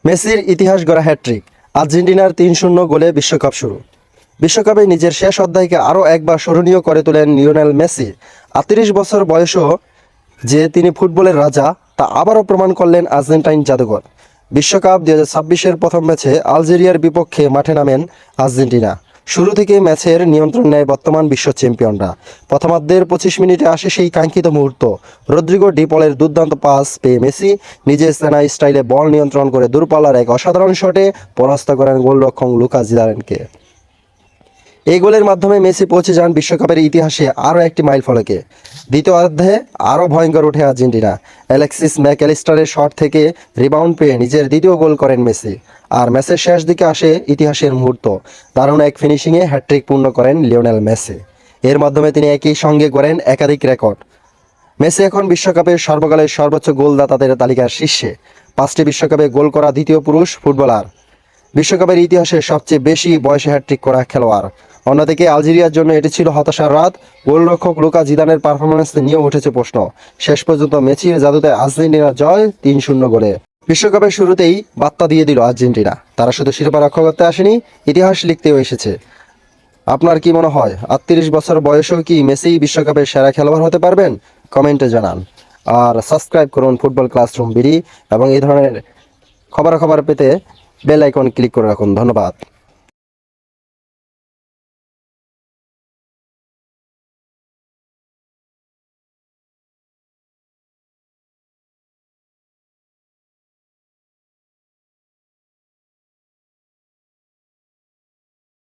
মেসির ইতিহাস গড়া হ্যাটট্রিক, আর্জেন্টিনার ৩-০ গোলে বিশ্বকাপ শুরু। বিশ্বকাপে নিজের শেষ অধ্যায়কে আরও একবার স্মরণীয় করে তোলেন লিওনেল মেসি। ৩৮ বছর বয়সেও যে তিনি ফুটবলের রাজা তা আবারও প্রমাণ করলেন আর্জেন্টাইন জাদুঘর। বিশ্বকাপ ২০২৬-এর প্রথম ম্যাচে আলজেরিয়ার বিপক্ষে মাঠে নামেন আর্জেন্টিনা। শুরু থেকে ম্যাচের নিয়ন্ত্রণ নেয় বর্তমান বিশ্ব চ্যাম্পিয়নরা। প্রথমার্ধের ২৫ মিনিটে আসে সেই কাঙ্ক্ষিত মুহূর্ত। রদ্রিগো ডি পলের দুর্দান্ত পাস পেয়ে মেসি নিজের সেনা স্টাইলে বল নিয়ন্ত্রণ করে দূরপাল্লার এক অসাধারণ শটে পরাস্ত করেন গোলরক্ষক লুকা জিদানকে। এই গোলের মাধ্যমে মেসি পৌঁছে যান বিশ্বকাপের ইতিহাসে আরও একটি মাইলফলকে। দ্বিতীয় অর্ধে আরও ভয়ঙ্কর ওঠে আর্জেন্টিনা। অ্যালেক্সিস ম্যাকঅ্যালিস্টারের শট থেকে রিবাউন্ড পেয়ে নিজের দ্বিতীয় গোল করেন মেসি। আর ম্যাচের শেষ দিকে আসে ইতিহাসের মুহূর্ত। দারুণ এক ফিনিশিংয়ে হ্যাটট্রিক পূর্ণ করেন লিওনেল মেসি। এর মাধ্যমে তিনি একই সঙ্গে গড়েন একাধিক রেকর্ড। মেসি এখন বিশ্বকাপের সর্বকালের সর্বোচ্চ গোলদাতাদের তালিকার শীর্ষে। 5টি বিশ্বকাপে গোল করা দ্বিতীয় পুরুষ ফুটবলার, বিশ্বকাপের ইতিহাসে সবচেয়ে বেশি বয়সে হ্যাটট্রিক করা খেলোয়াড়। অন্যদিকে আলজেরিয়ার জন্য এটি ছিল হতাশার রাত। গোলরক্ষক লুকা জিদানের পারফরম্যান্স নিয়েও উঠেছে প্রশ্ন। শেষ পর্যন্ত মেসির জাদুতে আর্জেন্টিনা জয় ৩-০ গোলে। বিশ্বকাপের শুরুতেই বার্তা দিয়ে দিল আর্জেন্টিনা, তারা শুধু শিরোপা রক্ষা করতে আসেনি, ইতিহাস লিখতেও এসেছে। আপনার কি মনে হয় ৩৮ বছর বয়সেও কি মেসি বিশ্বকাপের সেরা খেলোয়াড় হতে পারবেন? কমেন্টে জানান। আর সাবস্ক্রাইব করুন ফুটবল ক্লাসরুম বিডি এবং এই ধরনের খবরাখবর পেতে বেল আইকন ক্লিক করে রাখুন। ধন্যবাদ।